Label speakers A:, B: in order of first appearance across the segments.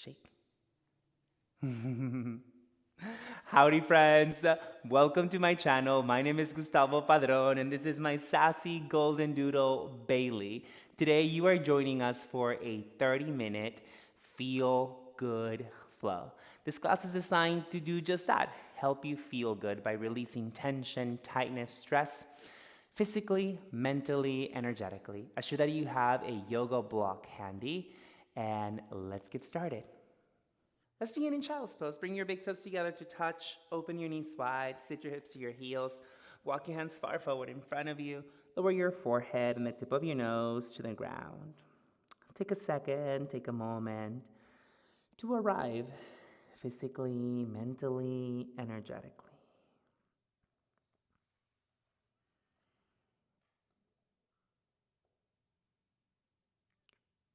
A: Shake. Howdy, friends. Welcome to my channel. My name is Gustavo Padron, and this is my sassy golden doodle, Bailey. Today, you are joining us for a 30-minute feel good flow. This class is designed to do just that, help you feel good by releasing tension, tightness, stress, physically, mentally, energetically. Assure that you have a yoga block handy, and let's get started. Let's begin in child's pose. Bring your big toes together to touch. Open your knees wide. Sit your hips to your heels. Walk your hands far forward in front of you. Lower your forehead and the tip of your nose to the ground. Take a second, take a moment to arrive physically, mentally, energetically.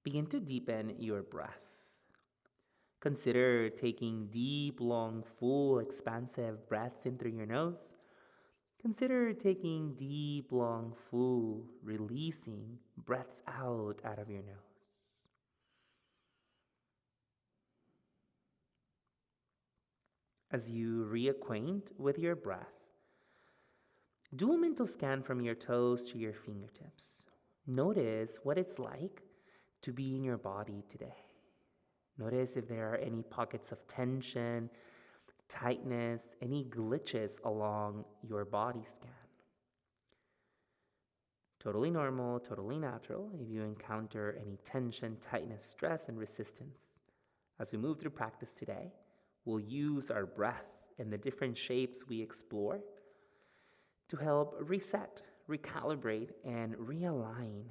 A: Begin to deepen your breath. Consider taking deep, long, full, expansive breaths in through your nose. Consider taking deep, long, full, releasing breaths out of your nose. As you reacquaint with your breath, do a mental scan from your toes to your fingertips. Notice what it's like to be in your body today. Notice if there are any pockets of tension, tightness, any glitches along your body scan. Totally normal, totally natural if you encounter any tension, tightness, stress, and resistance. As we move through practice today, we'll use our breath and the different shapes we explore to help reset, recalibrate, and realign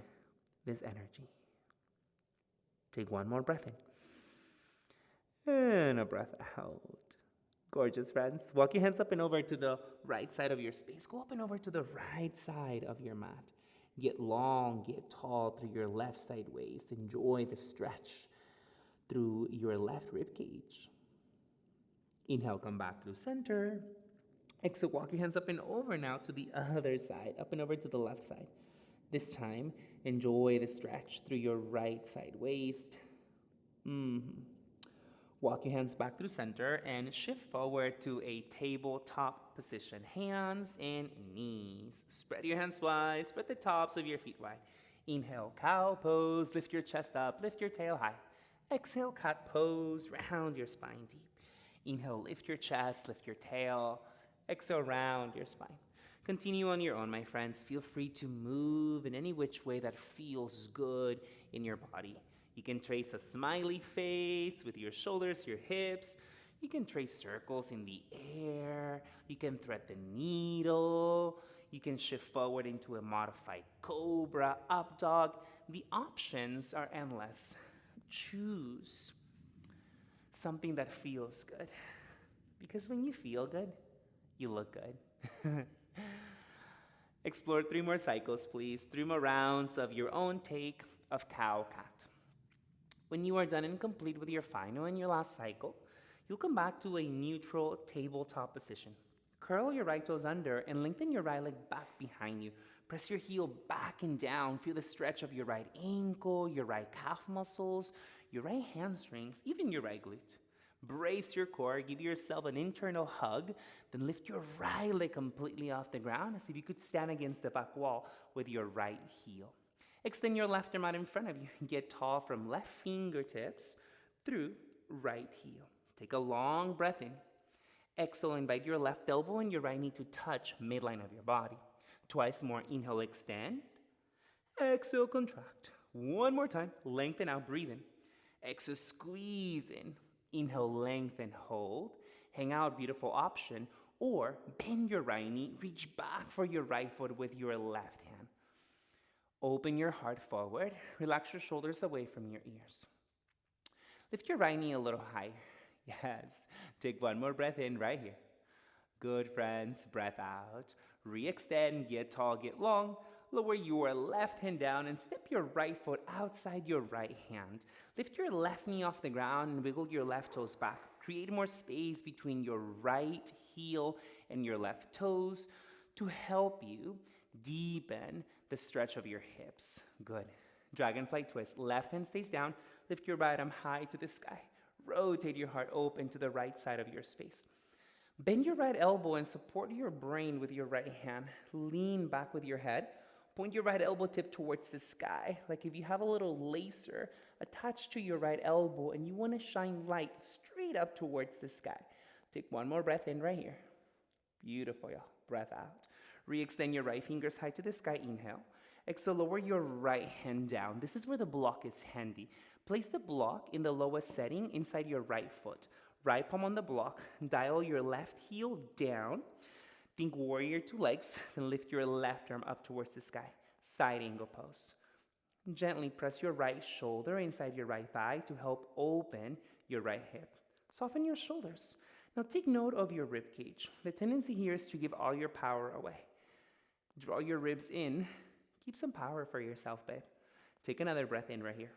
A: this energy. Take one more breath in and a breath out. Gorgeous, friends. Walk your hands up and over to the right side of your space. Go up and over to the right side of your mat. Get long, get tall through your left side waist. Enjoy the stretch through your left rib cage. Inhale, come back through center. Exhale, walk your hands up and over now to the other side, up and over to the left side. This time, enjoy the stretch through your right side waist. Walk your hands back through center and shift forward to a tabletop position. Hands and knees. Spread your hands wide. Spread the tops of your feet wide. Inhale, cow pose. Lift your chest up. Lift your tail high. Exhale, cat pose. Round your spine deep. Inhale, lift your chest. Lift your tail. Exhale, round your spine. Continue on your own, my friends. Feel free to move in any which way that feels good in your body. You can trace a smiley face with your shoulders, your hips. You can trace circles in the air. You can thread the needle. You can shift forward into a modified cobra, up dog. The options are endless. Choose something that feels good. Because when you feel good, you look good. Explore 3 more cycles, please. 3 more rounds of your own take of cow cat. When you are done and complete with your final and your last cycle, you'll come back to a neutral tabletop position. Curl your right toes under and lengthen your right leg back behind you. Press your heel back and down. Feel the stretch of your right ankle, your right calf muscles, your right hamstrings, even your right glute. Brace your core, give yourself an internal hug, then lift your right leg completely off the ground as if you could stand against the back wall with your right heel. Extend your left arm out in front of you and get tall from left fingertips through right heel. Take a long breath in. Exhale, invite your left elbow and your right knee to touch midline of your body. Twice more, inhale, extend. Exhale, contract. One more time, lengthen out, breathe in. Exhale, squeeze in. Inhale, lengthen, hold. Hang out, beautiful option. Or bend your right knee, reach back for your right foot with your left hand. Open your heart forward. Relax your shoulders away from your ears. Lift your right knee a little higher. Yes. Take one more breath in right here. Good, friends. Breath out. Re-extend. Get tall, get long. Lower your left hand down and step your right foot outside your right hand. Lift your left knee off the ground and wiggle your left toes back. Create more space between your right heel and your left toes to help you deepen the stretch of your hips. Good. Dragonfly twist. Left hand stays down. Lift your right arm high to the sky. Rotate your heart open to the right side of your space. Bend your right elbow and support your brain with your right hand. Lean back with your head. Point your right elbow tip towards the sky, like if you have a little laser attached to your right elbow and you want to shine light straight up towards the sky. Take one more breath in right here. Beautiful, y'all. Breath out. Re-extend your right fingers high to the sky. Inhale. Exhale, lower your right hand down. This is where the block is handy. Place the block in the lowest setting inside your right foot. Right palm on the block. Dial your left heel down. Think warrior two legs. Then lift your left arm up towards the sky. Side angle pose. Gently press your right shoulder inside your right thigh to help open your right hip. Soften your shoulders. Now take note of your rib cage. The tendency here is to give all your power away. Draw your ribs in. Keep some power for yourself, babe. Take another breath in right here.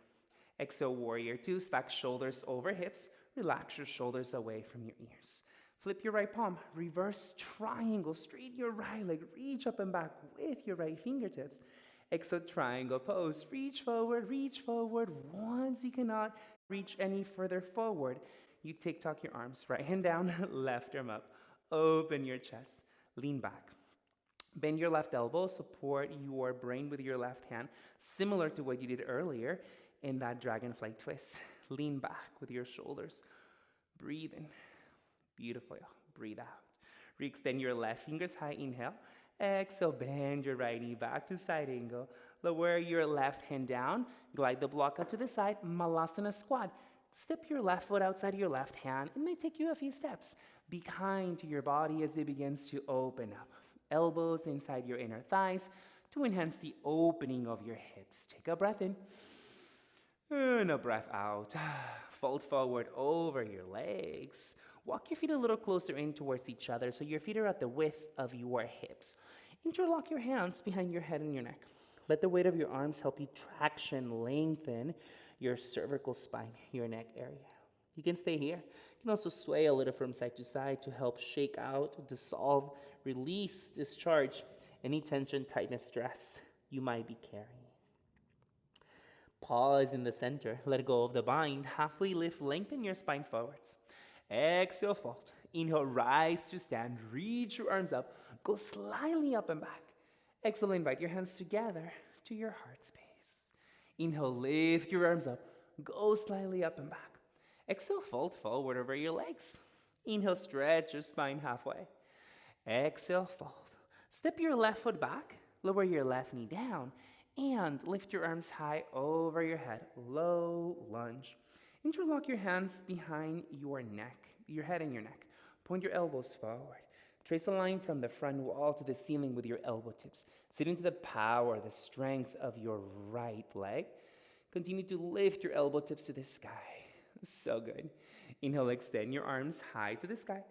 A: Exhale, warrior two. Stack shoulders over hips. Relax your shoulders away from your ears. Flip your right palm. Reverse triangle. Straighten your right leg. Reach up and back with your right fingertips. Exhale, triangle pose. Reach forward, reach forward. Once you cannot reach any further forward, you tuck your arms. Right hand down, left arm up. Open your chest. Lean back. Bend your left elbow. Support your brain with your left hand, similar to what you did earlier in that dragonfly twist. Lean back with your shoulders. Breathe in. Beautiful. Breathe out. Re-extend your left fingers high. Inhale. Exhale, bend your right knee back to side angle. Lower your left hand down. Glide the block out to the side. Malasana squat. Step your left foot outside your left hand. It may take you a few steps. Be kind to your body as it begins to open up. Elbows inside your inner thighs to enhance the opening of your hips. Take a breath in. And a breath out. Fold forward over your legs. Walk your feet a little closer in towards each other so your feet are at the width of your hips. Interlock your hands behind your head and your neck. Let the weight of your arms help you traction, lengthen your cervical spine, your neck area. You can stay here. You can also sway a little from side to side to help shake out, dissolve, release, discharge any tension, tightness, stress you might be carrying. Pause in the center. Let go of the bind. Halfway lift. Lengthen your spine forwards. Exhale, fold. Inhale, rise to stand. Reach your arms up. Go slightly up and back. Exhale, invite your hands together to your heart space. Inhale, lift your arms up. Go slightly up and back. Exhale, fold forward over your legs. Inhale, stretch your spine halfway. Exhale, fold. Step your left foot back. Lower your left knee down. And lift your arms high over your head. Low lunge. Interlock your hands behind your neck, your head and your neck. Point your elbows forward. Trace a line from the front wall to the ceiling with your elbow tips. Sit into the power, the strength of your right leg. Continue to lift your elbow tips to the sky. So good. Inhale, extend your arms high to the sky.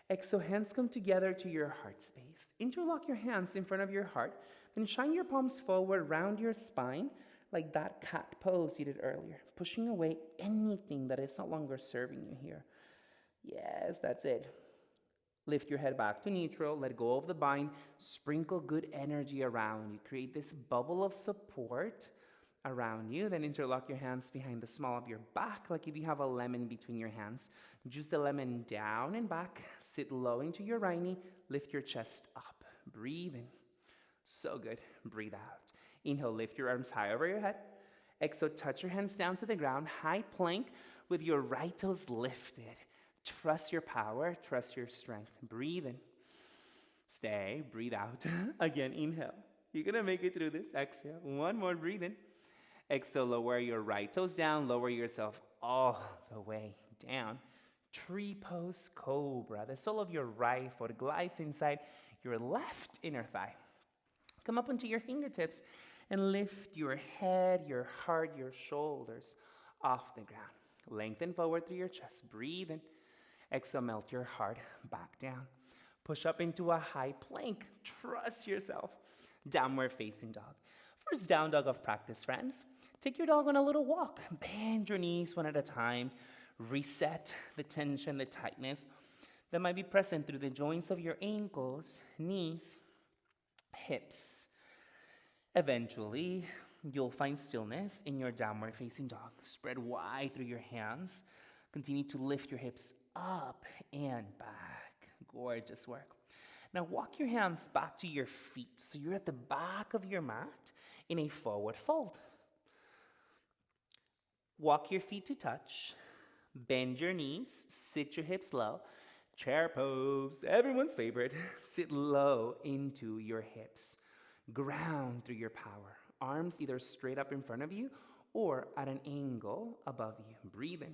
A: Exhale, hands come together to your heart space. Interlock your hands in front of your heart. Then shine your palms forward, round your spine, like that cat pose you did earlier, pushing away anything that is no longer serving you here. Yes, that's it. Lift your head back to neutral, let go of the bind, sprinkle good energy around you. Create this bubble of support around you. Then interlock your hands behind the small of your back, like if you have a lemon between your hands. Juice the lemon down and back. Sit low into your right knee. Lift your chest up. Breathe in. So good. Breathe out. Inhale, lift your arms high over your head. Exhale, touch your hands down to the ground. High plank with your right toes lifted. Trust your power. Trust your strength. Breathe in. Stay. Breathe out. Again, inhale. You're going to make it through this. Exhale. One more. Breathe in. Exhale, lower your right toes down. Lower yourself all the way down. Tree pose cobra. The sole of your right foot glides inside your left inner thigh. Come up onto your fingertips and lift your head, your heart, your shoulders off the ground. Lengthen forward through your chest. Breathe in. Exhale, melt your heart back down. Push up into a high plank. Trust yourself. Downward facing dog. First down dog of practice, friends. Take your dog on a little walk. Bend your knees one at a time. Reset the tension, the tightness that might be present through the joints of your ankles, knees, hips. Eventually, you'll find stillness in your downward facing dog. Spread wide through your hands. Continue to lift your hips up and back. Gorgeous work. Now walk your hands back to your feet so you're at the back of your mat in a forward fold. Walk your feet to touch. Bend your knees. Sit your hips low. Chair pose, everyone's favorite. Sit low into your hips. Ground through your power. Arms either straight up in front of you or at an angle above you. Breathe in.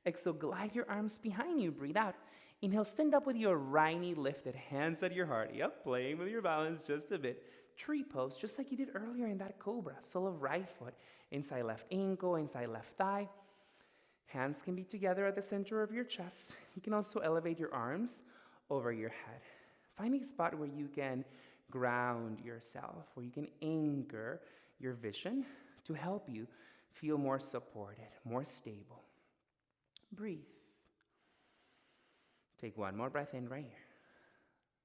A: Exhale, glide your arms behind you. Breathe out. Inhale, stand up with your right knee lifted, hands at your heart. Yep, playing with your balance just a bit. Tree pose, just like you did earlier in that cobra. Sole of right foot, inside left ankle, inside left thigh. Hands can be together at the center of your chest. You can also elevate your arms over your head. Find a spot where you can ground yourself, where you can anchor your vision to help you feel more supported, more stable. Breathe. Take one more breath in right here.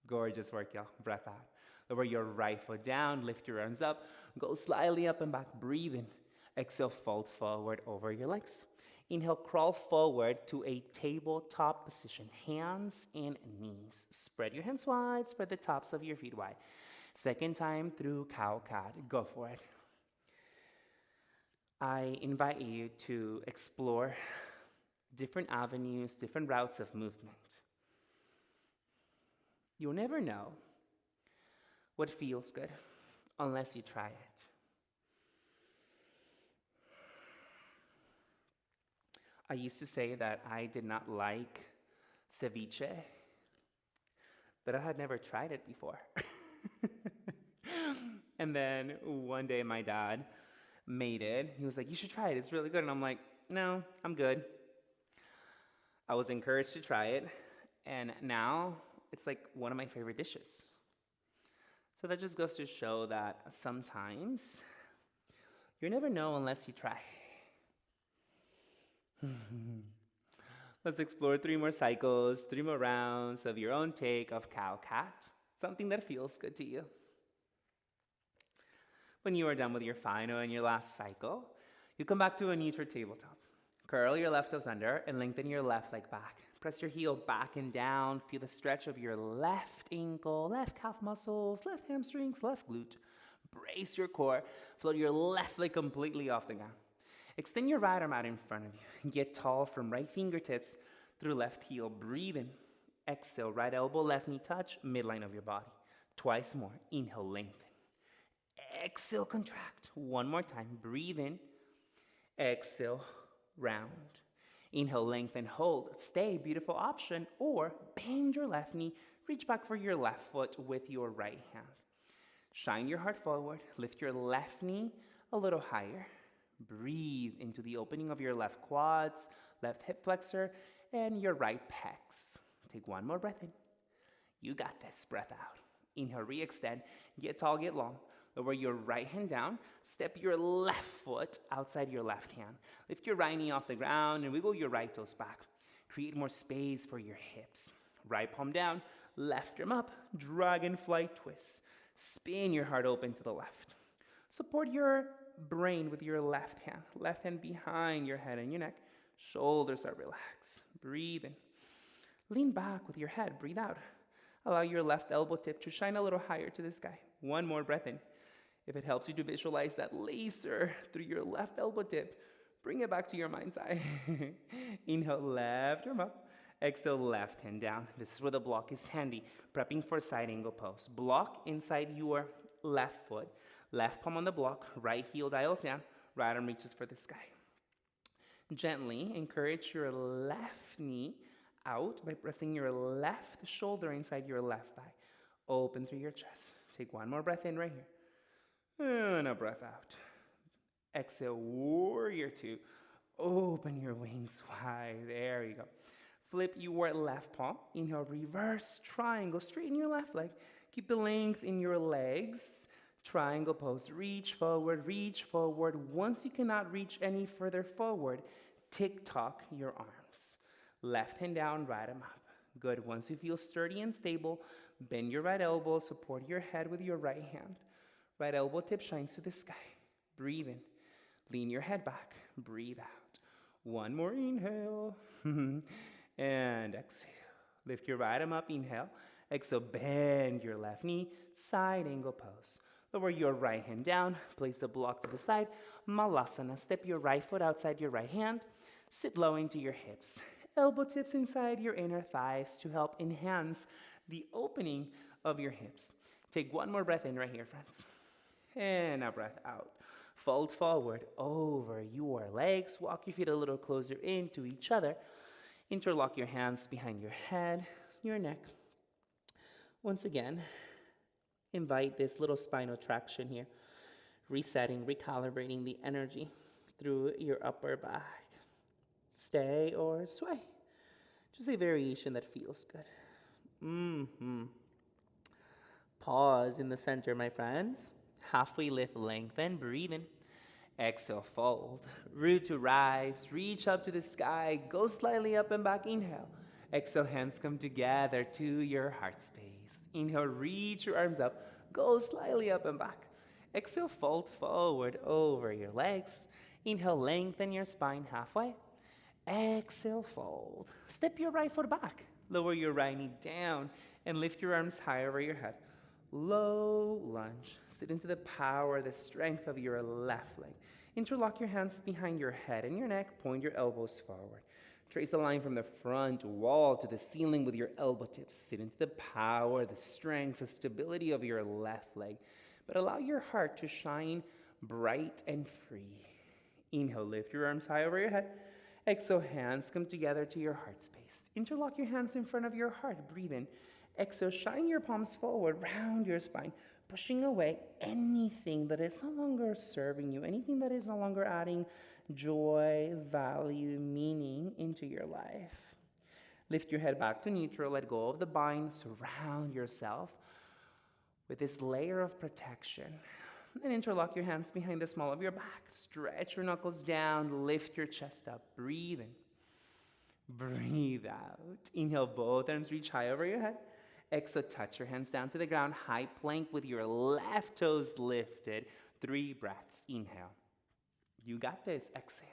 A: Gorgeous work, y'all. Breath out. Lower your right foot down, lift your arms up, go slightly up and back. Breathe in. Exhale, fold forward over your legs. Inhale, crawl forward to a tabletop position. Hands and knees. Spread your hands wide, spread the tops of your feet wide. Second time through cow-cat. Go for it. I invite you to explore different avenues, different routes of movement. You'll never know what feels good unless you try it. I used to say that I did not like ceviche, but I had never tried it before. And then one day my dad made it. He was like, you should try it. It's really good. And I'm like, no, I'm good. I was encouraged to try it. And now it's like one of my favorite dishes. So that just goes to show that sometimes you never know unless you try. Let's explore 3 more cycles, 3 more rounds of your own take of cow-cat, something that feels good to you. When you are done with your final and your last cycle, you come back to a neutral tabletop. Curl your left toes under and lengthen your left leg back. Press your heel back and down. Feel the stretch of your left ankle, left calf muscles, left hamstrings, left glute. Brace your core. Float your left leg completely off the ground. Extend your right arm out in front of you. Get tall from right fingertips through left heel. Breathe in. Exhale, right elbow, left knee touch, midline of your body. Twice more. Inhale, lengthen. Exhale, contract. One more time. Breathe in. Exhale, round. Inhale, lengthen, hold. Stay, beautiful option. Or bend your left knee. Reach back for your left foot with your right hand. Shine your heart forward. Lift your left knee a little higher. Breathe into the opening of your left quads, left hip flexor, and your right pecs. Take one more breath in. You got this. Breath out. Inhale, re-extend. Get tall, get long. Lower your right hand down. Step your left foot outside your left hand. Lift your right knee off the ground and wiggle your right toes back. Create more space for your hips. Right palm down, left arm up, dragonfly twist. Spin your heart open to the left. Support your brain with your left hand behind your head and your neck. Shoulders are relaxed. Breathe in. Lean back with your head. Breathe out. Allow your left elbow tip to shine a little higher to the sky. One more breath in. If it helps you to visualize that laser through your left elbow tip, bring it back to your mind's eye. Inhale, left arm up. Exhale, left hand down. This is where the block is handy. Prepping for side angle pose. Block inside your left foot. Left palm on the block. Right heel dials down. Right arm reaches for the sky. Gently encourage your left knee out by pressing your left shoulder inside your left thigh. Open through your chest. Take one more breath in right here. And a breath out. Exhale, warrior 2. Open your wings wide. There you go. Flip your left palm. Inhale, reverse triangle. Straighten your left leg. Keep the length in your legs. Triangle pose. Reach forward, reach forward. Once you cannot reach any further forward, tick-tock your arms. Left hand down, right arm up. Good. Once you feel sturdy and stable, bend your right elbow, support your head with your right hand. Right elbow tip shines to the sky. Breathe in. Lean your head back. Breathe out. One more inhale. And exhale. Lift your right arm up, inhale. Exhale, bend your left knee, side angle pose. Lower your right hand down, place the block to the side. Malasana, step your right foot outside your right hand. Sit low into your hips. Elbow tips inside your inner thighs to help enhance the opening of your hips. Take one more breath in right here, friends. And a breath out. Fold forward over your legs. Walk your feet a little closer into each other. Interlock your hands behind your head, your neck. Once again, invite this little spinal traction here. Resetting, recalibrating the energy through your upper back. Stay or sway. Just a variation that feels good. Pause in the center, my friends. Halfway lift, lengthen, breathe in. Exhale, fold. Root to rise, reach up to the sky, go slightly up and back, inhale. Exhale, hands come together to your heart space. Inhale, reach your arms up, go slightly up and back. Exhale, fold forward over your legs. Inhale, lengthen your spine halfway. Exhale, fold. Step your right foot back. Lower your right knee down and lift your arms high over your head. Low lunge. Sit into the power, the strength of your left leg. Interlock your hands behind your head and your neck. Point your elbows forward. Trace a line from the front wall to the ceiling with your elbow tips. Sit into the power, the strength, the stability of your left leg. But allow your heart to shine bright and free. Inhale, lift your arms high over your head. Exhale, hands come together to your heart space. Interlock your hands in front of your heart. Breathe in. Exhale, shine your palms forward, round your spine, pushing away anything that is no longer serving you, anything that is no longer adding joy, value, meaning into your life. Lift your head back to neutral, let go of the bind, surround yourself with this layer of protection. And interlock your hands behind the small of your back. Stretch your knuckles down, lift your chest up, breathe in. Breathe out. Inhale, both arms reach high over your head. Exhale, touch your hands down to the ground. High plank with your left toes lifted. 3 breaths. Inhale. You got this. Exhale.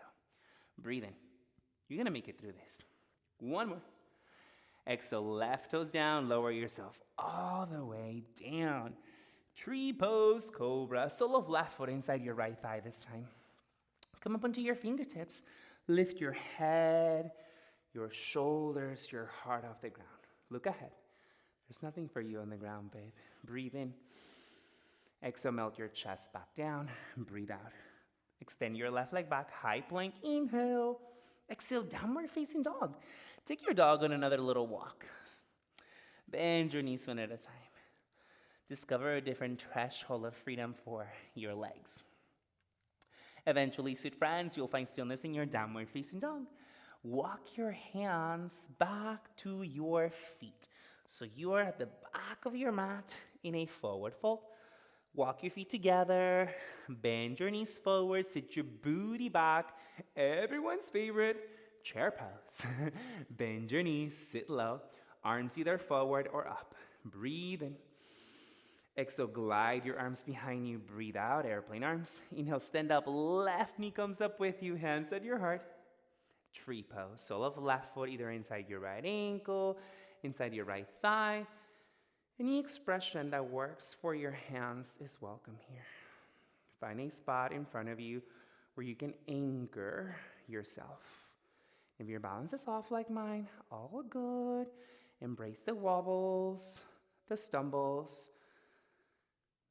A: Breathe in. You're going to make it through this. One more. Exhale, left toes down. Lower yourself all the way down. Tree pose, cobra. Sole of left foot inside your right thigh this time. Come up onto your fingertips. Lift your head, your shoulders, your heart off the ground. Look ahead. There's nothing for you on the ground, babe. Breathe in. Exhale, melt your chest back down. Breathe out. Extend your left leg back. High plank. Inhale. Exhale, downward facing dog. Take your dog on another little walk. Bend your knees one at a time. Discover a different threshold of freedom for your legs. Eventually, sweet friends, you'll find stillness in your downward facing dog. Walk your hands back to your feet. So you are at the back of your mat in a forward fold. Walk your feet together. Bend your knees forward. Sit your booty back. Everyone's favorite, chair pose. Bend your knees. Sit low. Arms either forward or up. Breathe in. Exhale, glide your arms behind you. Breathe out, airplane arms. Inhale, stand up. Left knee comes up with you. Hands at your heart. Tree pose. Sole of left foot either inside your right ankle, inside your right thigh. Any expression that works for your hands is welcome here. Find a spot in front of you where you can anchor yourself. If your balance is off like mine, all good. Embrace the wobbles, the stumbles.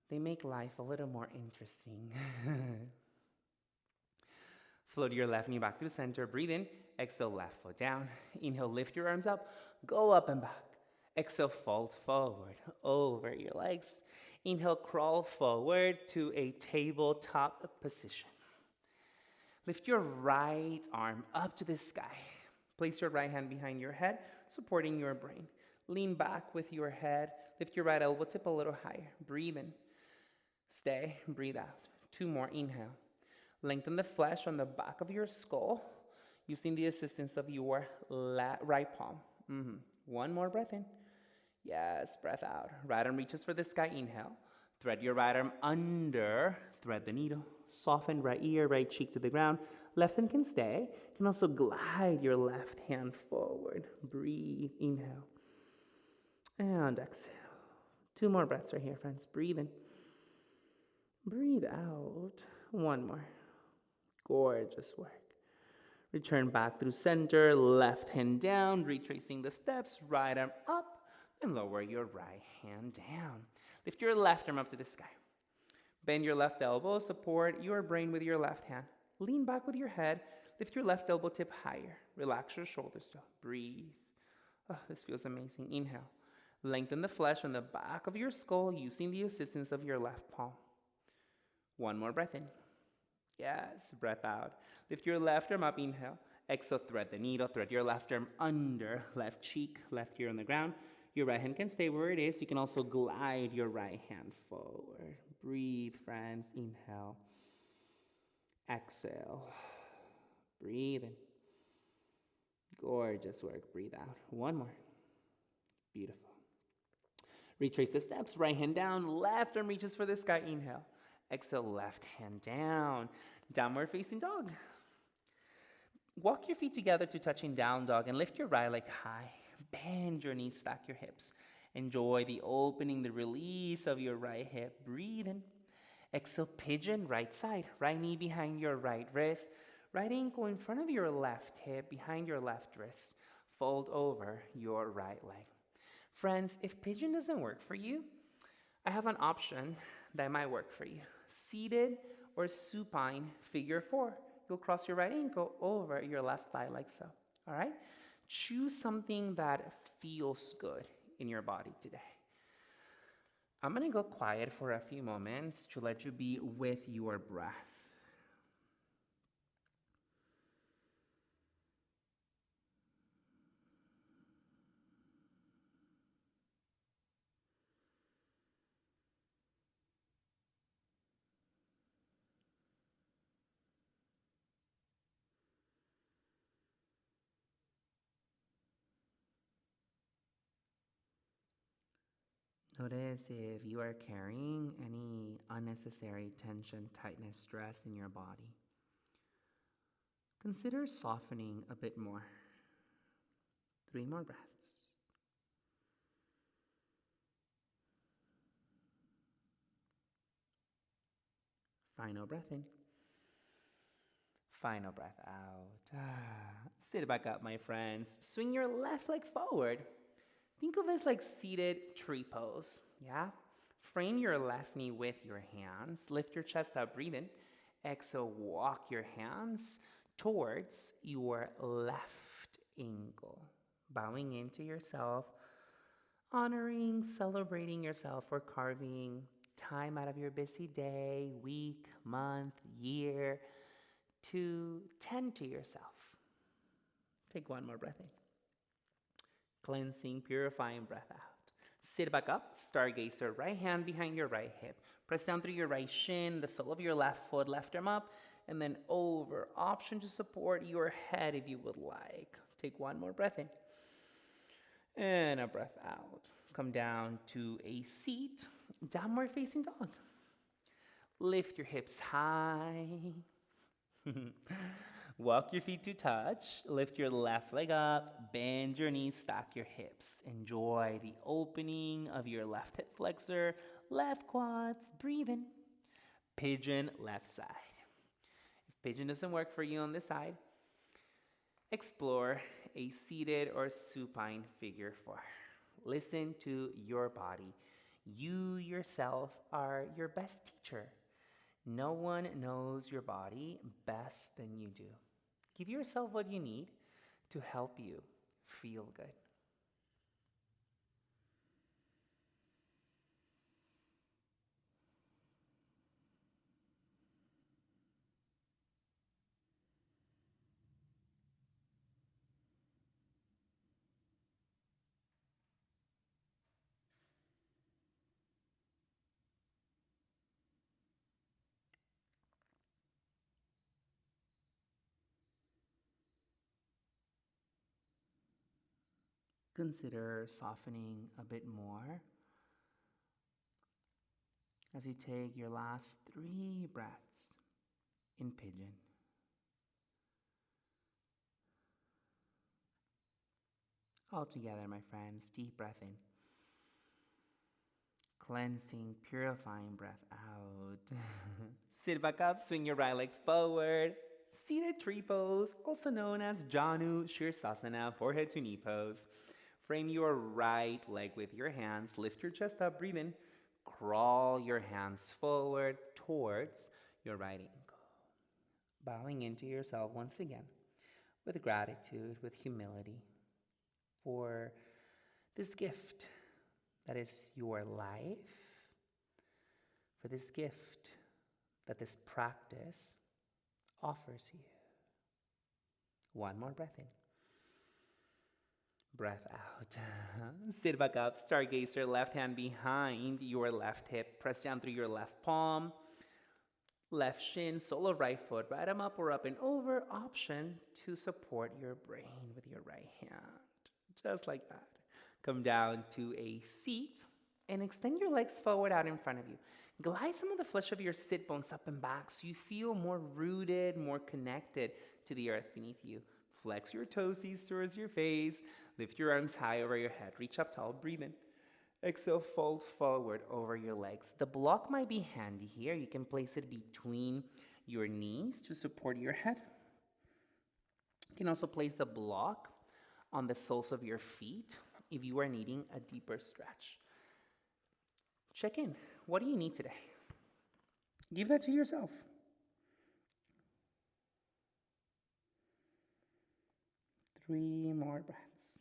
A: They make life a little more interesting. Float your left knee back to the center. Breathe in. Exhale, left foot down. Inhale, lift your arms up. Go up and back. Exhale, fold forward over your legs. Inhale, crawl forward to a tabletop position. Lift your right arm up to the sky. Place your right hand behind your head, supporting your brain. Lean back with your head. Lift your right elbow tip a little higher. Breathe in. Stay. Breathe out. 2 more. Inhale. Lengthen the flesh on the back of your skull using the assistance of your right palm. 1 more breath in. Yes, breath out. Right arm reaches for the sky. Inhale. Thread your right arm under. Thread the needle. Soften right ear, right cheek to the ground. Left hand can stay. You can also glide your left hand forward. Breathe, inhale. And exhale. 2 more breaths right here, friends. Breathe in. Breathe out. 1 more. Gorgeous work. Return back through center, left hand down, retracing the steps, right arm up, and lower your right hand down. Lift your left arm up to the sky. Bend your left elbow, support your brain with your left hand. Lean back with your head, lift your left elbow tip higher. Relax your shoulders still. Breathe. Oh, this feels amazing. Inhale. Lengthen the flesh on the back of your skull using the assistance of your left palm. 1 more breath in. Yes, breath out. Lift your left arm up, inhale. Exhale, thread the needle, thread your left arm under, left cheek, left ear on the ground. Your right hand can stay where it is. You can also glide your right hand forward. Breathe, friends. Inhale. Exhale. Breathe in. Gorgeous work. Breathe out. 1 more. Beautiful. Retrace the steps. Right hand down. Left arm reaches for the sky. Inhale. Exhale, left hand down. Downward facing dog. Walk your feet together to touching down dog and lift your right leg high. Bend your knees, stack your hips. Enjoy the opening, the release of your right hip. Breathe in. Exhale, pigeon, right side. Right knee behind your right wrist. Right ankle in front of your left hip, behind your left wrist. Fold over your right leg. Friends, if pigeon doesn't work for you, I have an option that might work for you. Seated or supine figure 4. You'll cross your right ankle over your left thigh like so. All right? Choose something that feels good in your body today. I'm going to go quiet for a few moments to let you be with your breath. Notice if you are carrying any unnecessary tension, tightness, stress in your body. Consider softening a bit more. 3 more breaths. Final breath in. Final breath out. Sit back up, my friends. Swing your left leg forward. Think of it as like seated tree pose, yeah? Frame your left knee with your hands. Lift your chest up, breathe in. Exhale, walk your hands towards your left ankle. Bowing into yourself, honoring, celebrating yourself for carving time out of your busy day, week, month, year to tend to yourself. Take 1 more breath in. Cleansing, purifying breath out. Sit back up, stargazer, right hand behind your right hip. Press down through your right shin, the sole of your left foot, left arm up, and then over. Option to support your head if you would like. Take 1 more breath in. And a breath out. Come down to a seat, downward facing dog. Lift your hips high. Walk your feet to touch. Lift your left leg up. Bend your knees, stack your hips. Enjoy the opening of your left hip flexor, left quads. Breathe in. Pigeon, left side. If pigeon doesn't work for you on this side, explore a seated or supine figure 4. Listen to your body. You yourself are your best teacher. No one knows your body best than you do. Give yourself what you need to help you feel good. Consider softening a bit more as you take your last 3 breaths in pigeon. All together, my friends. Deep breath in. Cleansing, purifying breath out. Sit back up, swing your right leg forward. Seated tree pose, also known as Janu Shirsasana, forehead to knee pose. Frame your right leg with your hands. Lift your chest up, breathe in. Crawl your hands forward towards your right ankle. Bowing into yourself once again with gratitude, with humility for this gift that is your life, for this gift that this practice offers you. One more breath in. Breath out. Sit back up, stargazer, left hand behind your left hip. Press down through your left palm, left shin, sole of right foot, right arm up or up and over. Option to support your brain with your right hand. Just like that. Come down to a seat and extend your legs forward out in front of you. Glide some of the flesh of your sit bones up and back so you feel more rooted, more connected to the earth beneath you. Flex your toesies towards your face. Lift your arms high over your head. Reach up tall. Breathe in. Exhale, fold forward over your legs. The block might be handy here. You can place it between your knees to support your head. You can also place the block on the soles of your feet if you are needing a deeper stretch. Check in. What do you need today? Give that to yourself. Three more breaths.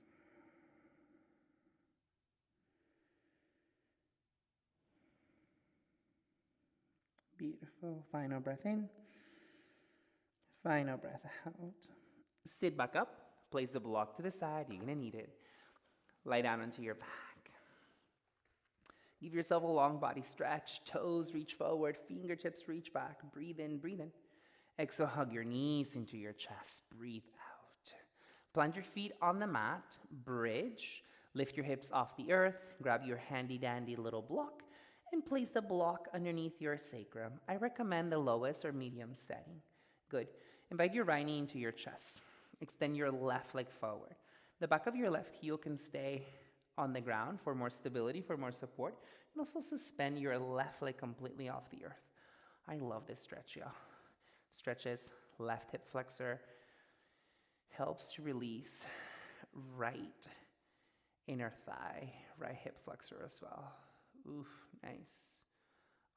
A: Beautiful. Final breath in. Final breath out. Sit back up. Place the block to the side. You're going to need it. Lie down onto your back. Give yourself a long body stretch. Toes reach forward. Fingertips reach back. Breathe in. Breathe in. Exhale. Hug your knees into your chest. Breathe out. Plant your feet on the mat. Bridge. Lift your hips off the earth. Grab your handy dandy little block and place the block underneath your sacrum. I recommend the lowest or medium setting. Good. Invite your right knee into your chest. Extend your left leg forward. The back of your left heel can stay on the ground for more stability, for more support. And also suspend your left leg completely off the earth. I love this stretch, y'all. Stretches left hip flexor. Helps to release right inner thigh, right hip flexor as well. Oof, nice.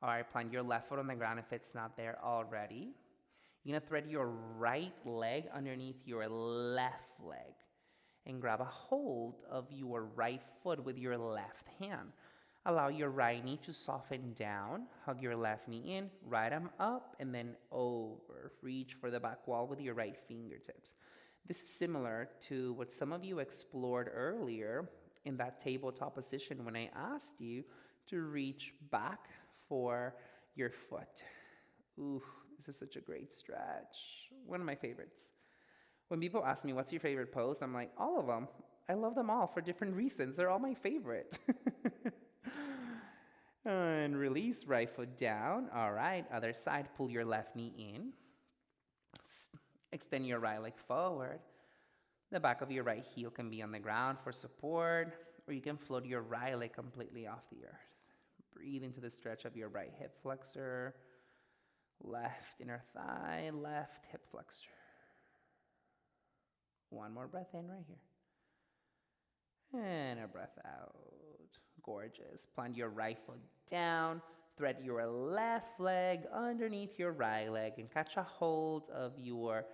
A: All right, plant your left foot on the ground if it's not there already. You're gonna thread your right leg underneath your left leg and grab a hold of your right foot with your left hand. Allow your right knee to soften down. Hug your left knee in, right arm up, and then over. Reach for the back wall with your right fingertips. This is similar to what some of you explored earlier in that tabletop position when I asked you to reach back for your foot. Ooh, this is such a great stretch. One of my favorites. When people ask me, what's your favorite pose? I'm like, all of them. I love them all for different reasons. They're all my favorite. And release, right foot down. All right, other side, pull your left knee in. Extend your right leg forward. The back of your right heel can be on the ground for support, or you can float your right leg completely off the earth. Breathe into the stretch of your right hip flexor, left inner thigh, left hip flexor. One more breath in right here. And a breath out. Gorgeous. Plant your right foot down. Thread your left leg underneath your right leg and catch a hold of your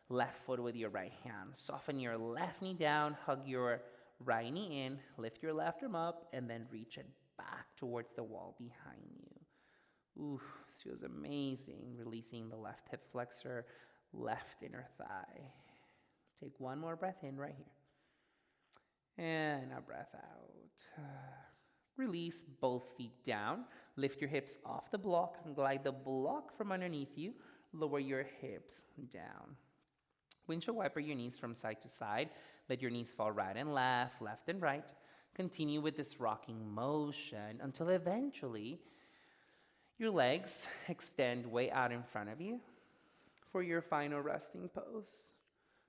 A: left foot with your right hand. Soften your left knee down. Hug your right knee in. Lift your left arm up and then reach it back towards the wall behind you. Ooh, this feels amazing. Releasing the left hip flexor, left inner thigh. Take one more breath in right here. And a breath out. Release both feet down. Lift your hips off the block and glide the block from underneath you. Lower your hips down. Windshield wiper your knees from side to side. Let your knees fall right and left, left and right. Continue with this rocking motion until eventually your legs extend way out in front of you for your final resting pose,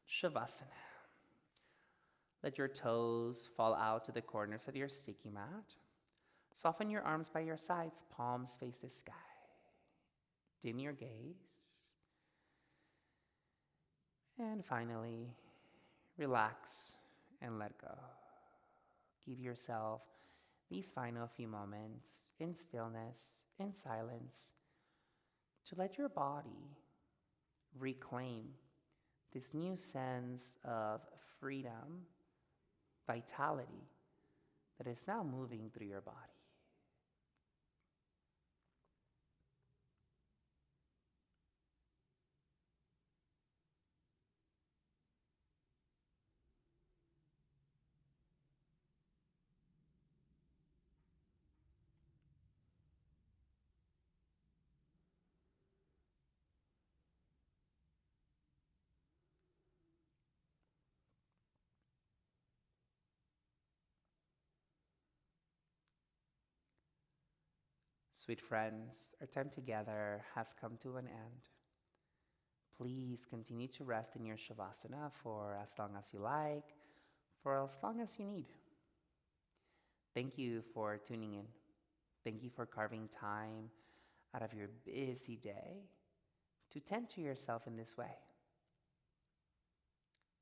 A: shavasana. Let your toes fall out to the corners of your sticky mat. Soften your arms by your sides, palms face the sky. Dim your gaze. And finally, relax and let go. Give yourself these final few moments in stillness, in silence, to let your body reclaim this new sense of freedom, vitality that is now moving through your body. Sweet friends, our time together has come to an end. Please continue to rest in your shavasana for as long as you like, for as long as you need. Thank you for tuning in. Thank you for carving time out of your busy day to tend to yourself in this way.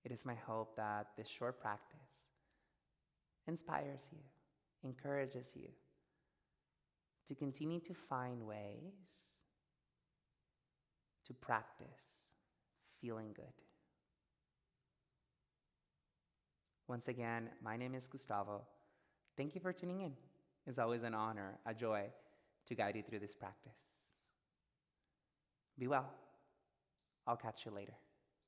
A: It is my hope that this short practice inspires you, encourages you to continue to find ways to practice feeling good. Once again, my name is Gustavo. Thank you for tuning in. It's always an honor, a joy to guide you through this practice. Be well. I'll catch you later.